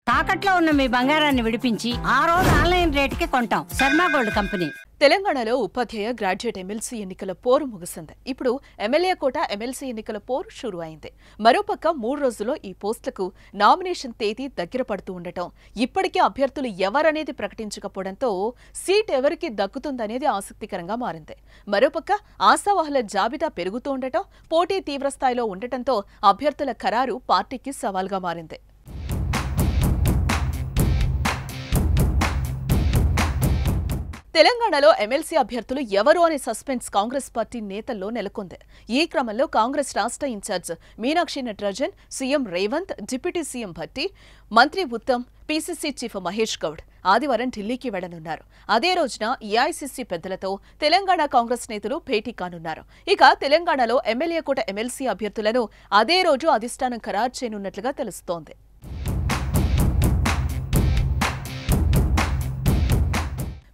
తాకట్లో ఉన్న మీ బంగారాన్ని విడిపించి ఆ రోజు ఆన్లైన్ రేటుకి కొంటాం. Sharma gold company. తెలంగాణలో ఉపాధ్యాయ గ్రాడ్యుయేట్ ఎమ్మెల్సీ ఎన్నికల పోరు ముగిసింది. ఇప్పుడు ఎమ్మెల్యే కోట ఎమ్మెల్సీ ఎన్నికల పోరు షురు అయింది. మరోపక్క 3 రోజుల్లో ఈ పోస్టులకు నామినేషన్ తేదీ దగ్గర పడుతూ ఉండటం, ఇప్పటికే అభ్యర్థులు ఎవరనేది ప్రకటించకపోవడంతో సీట్ ఎవరికి దక్కుతుందనేది ఆసక్తికరంగా మారింది. మరోపక్క ఆశావహుల జాబితా పెరుగుతూ ఉండటం, పోటీ తీవ్రస్థాయిలో ఉండటంతో అభ్యర్థుల ఖరారు పార్టీకి సవాల్గా మారింది. తెలంగాణలో ఎమ్మెల్సీ అభ్యర్థులు ఎవరు అనే సస్పెన్స్ కాంగ్రెస్ పార్టీ నేతల్లో నెలకొంది. ఈ క్రమంలో కాంగ్రెస్ రాష్ట్ర incharge Meenakshi Natarajan, CM Revanth, deputy CM Bhatti, మంత్రి ఉత్తమ్, పీసీసీ చీఫ్ మహేష్ గౌడ్ ఆదివారం ఢిల్లీకి వెళ్లనున్నారు. అదే రోజున ఏఐసీసీ పెద్దలతో తెలంగాణ కాంగ్రెస్ నేతలు భేటీ కానున్నారు. ఇక తెలంగాణలో ఎమ్మెల్యే కోట ఎమ్మెల్సీ అభ్యర్థులను అదే రోజు అధిష్టానం ఖరారు చేయనున్నట్లుగా తెలుస్తోంది.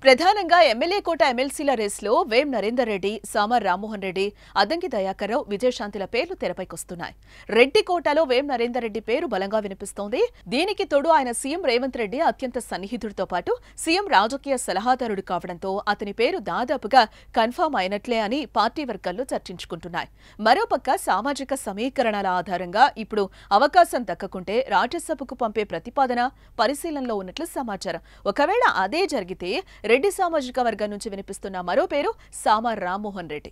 ప్రధానంగా ఎమ్మెల్యే కోట ఎమ్మెల్సీల రేసులో వేం నరేందర్ రెడ్డి, సామర్ రామ్మోహన్ రెడ్డి, అద్దంకి దయాకర్ రావు, విజయశాంతిల పేర్లు తెరపైకొస్తున్నాయి. రెడ్డి కోటాలో వేం నరేందర్ రెడ్డి పేరు బలంగా వినిపిస్తోంది. దీనికి తోడు ఆయన సీఎం రేవంత్ రెడ్డి అత్యంత సన్నిహితుడితో పాటు సీఎం రాజకీయ సలహాదారుడు కావడంతో అతని పేరు దాదాపుగా కన్ఫర్మ్ అయినట్లే అని పార్టీ వర్గాల్లో చర్చించుకుంటున్నాయి. మరోపక్క సామాజిక సమీకరణాల ఆధారంగా ఇప్పుడు అవకాశం దక్కకుంటే రాజ్యసభకు పంపే ప్రతిపాదన పరిశీలనలో ఉన్నట్లు సమాచారం. ఒకవేళ అదే జరిగితే రెడ్డి సామాజిక వర్గం నుంచి వినిపిస్తున్న మరో పేరు సామర్ రామ్మోహన్ రెడ్డి.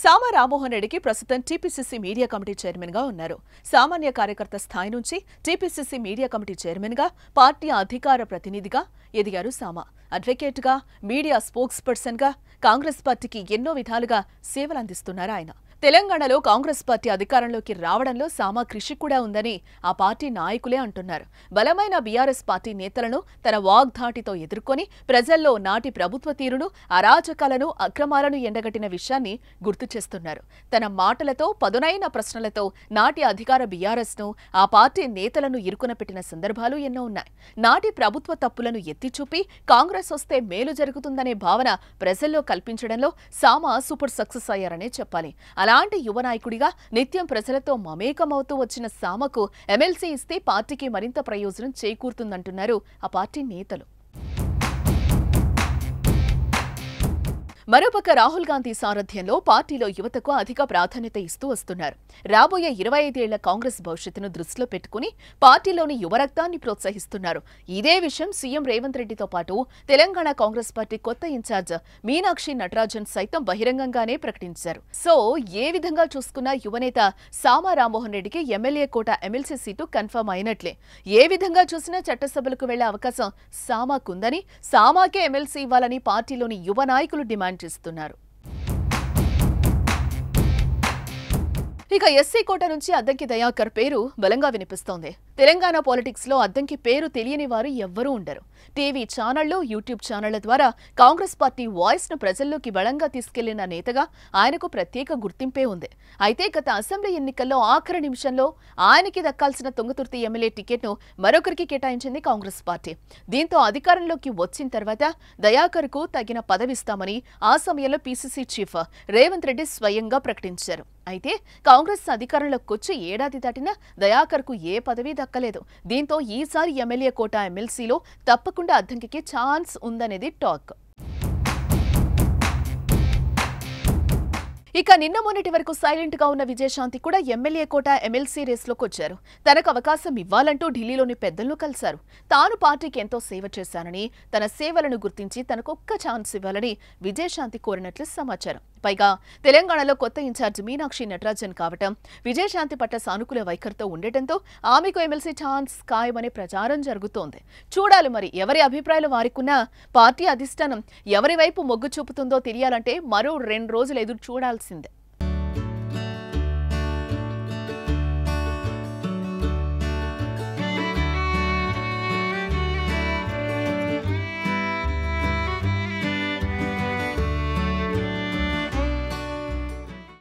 సామర్ రామ్మోహన్ రెడ్డికి ప్రస్తుతం టీపీసీసీ మీడియా కమిటీ చైర్మన్ గా ఉన్నారు. సామాన్య కార్యకర్త స్థాయి నుంచి టీపీసీసీ మీడియా కమిటీ చైర్మన్ గా, పార్టీ అధికార ప్రతినిధిగా ఎదిగారు సామ. అడ్వకేట్ గా, మీడియా స్పోక్స్ పర్సన్ గా కాంగ్రెస్ పార్టీకి ఎన్నో విధాలుగా సేవలందిస్తున్నారు ఆయన. తెలంగాణలో కాంగ్రెస్ పార్టీ అధికారంలోకి రావడంలో సామా కృషి కూడా ఉందని ఆ పార్టీ నాయకులే అంటున్నారు. బలమైన బీఆర్ఎస్ పార్టీ నేతలను తన వాగ్ధాటితో ఎదుర్కొని ప్రజల్లో నాటి ప్రభుత్వ తీరును, అరాచకాలను, అక్రమాలను ఎండగట్టిన విషయాన్ని గుర్తు చేస్తున్నారు. తన మాటలతో, పదునైన ప్రశ్నలతో నాటి అధికార బీఆర్ఎస్ ను, ఆ పార్టీ నేతలను ఇరుకున పెట్టిన సందర్భాలు ఎన్నో ఉన్నాయి. నాటి ప్రభుత్వ తప్పులను ఎత్తిచూపి కాంగ్రెస్ వస్తే మేలు జరుగుతుందనే భావన ప్రజల్లో కల్పించడంలో సామా సూపర్ సక్సెస్ అయ్యారనే చెప్పాలి. అలాంటి యువ నాయకుడిగా నిత్యం ప్రజలతో మమేకమవుతూ వచ్చిన సామకు ఎమ్మెల్సీ ఇస్తే పార్టీకి మరింత ప్రయోజనం చేకూరుతుందంటున్నారు ఆ పార్టీ నేతలు. మరోపక్క రాహుల్ గాంధీ సారథ్యంలో పార్టీలో యువతకు అధిక ప్రాధాన్యత ఇస్తూ వస్తున్నారు. రాబోయే 25 ఏళ్ల కాంగ్రెస్ భవిష్యత్తును దృష్టిలో పెట్టుకుని పార్టీలోని యువరక్తాన్ని ప్రోత్సహిస్తున్నారు. ఇదే విషయం సీఎం రేవంత్ రెడ్డితో పాటు తెలంగాణ కాంగ్రెస్ పార్టీ కొత్త ఇన్ఛార్జ్ మీనాక్షి నటరాజన్ సైతం బహిరంగంగానే ప్రకటించారు. సో ఏ విధంగా చూసుకున్నా యువనేత సామా రామ్మోహన్ రెడ్డికి MLA quota MLC seat confirm అయినట్లే. ఏ విధంగా చూసినా చట్టసభలకు వెళ్లే అవకాశం సామాకుందని, సామాకే ఎమ్మెల్సీ ఇవ్వాలని పార్టీలోని యువ నాయకులు డిమాండ్ చేస్తున్నారు. ఇక ఎస్సీ కోట నుంచి అద్దంకి దయాకర్ పేరు బలంగా వినిపిస్తోంది. తెలంగాణ పాలిటిక్స్ లో అద్దంకి పేరు తెలియని వారు ఎవ్వరూ ఉండరు. టీవీ ఛానళ్లు, యూట్యూబ్ ఛానళ్ల ద్వారా కాంగ్రెస్ పార్టీ వాయిస్ ను ప్రజల్లోకి బలంగా తీసుకెళ్లిన నేతగా ఆయనకు ప్రత్యేక గుర్తింపే ఉంది. అయితే గత అసెంబ్లీ ఎన్నికల్లో ఆఖరి నిమిషంలో ఆయనకి దక్కాల్సిన తుంగతుర్తి ఎమ్మెల్యే టికెట్ ను మరొకరికి కేటాయించింది కాంగ్రెస్ పార్టీ. దీంతో అధికారంలోకి వచ్చిన తర్వాత దయాకర్ కు తగిన పదవిస్తామని ఆ సమయంలో పీసీసీ చీఫ్ రేవంత్ రెడ్డి స్వయంగా ప్రకటించారు. అయితే కాంగ్రెస్ అధికారంలోకి వచ్చి ఏడాది దాటినా దయాకర్ కు ఏ పదవి దక్కలేదు. దీంతో ఈసారి ఎమ్మెల్యే కోట ఎమ్మెల్సీలో తప్పకుండా అద్దంకికి ఛాన్స్ ఉందనేది టాక్. ఇక నిన్న మొన్నటి వరకు సైలెంట్ గా ఉన్న విజయశాంతి కూడా ఎమ్మెల్యే కోట ఎమ్మెల్సీ రేసులోకి వచ్చారు. తనకు అవకాశం ఇవ్వాలంటూ ఢిల్లీలోని పెద్దలను కలిశారు. తాను పార్టీకి ఎంతో సేవ చేశానని, తన సేవలను గుర్తించి తనకొక్క ఛాన్స్ ఇవ్వాలని విజయశాంతి కోరినట్లు సమాచారం. పైగా తెలంగాణలో కొత్త ఇన్ఛార్జ్ మీనాక్షి నటరాజన్ కావటం, విజయశాంతి పట్ల సానుకూల వైఖరితో ఉండటంతో ఆమెకు ఎమ్మెల్సీ ఛాన్స్ ఖాయమనే ప్రచారం జరుగుతోంది. చూడాలి మరి ఎవరి అభిప్రాయాలు వారికున్నా పార్టీ అధిష్టానం ఎవరి వైపు మొగ్గు చూపుతుందో తెలియాలంటే మరో 2 రోజులు ఎదురు చూడాల్సిందే.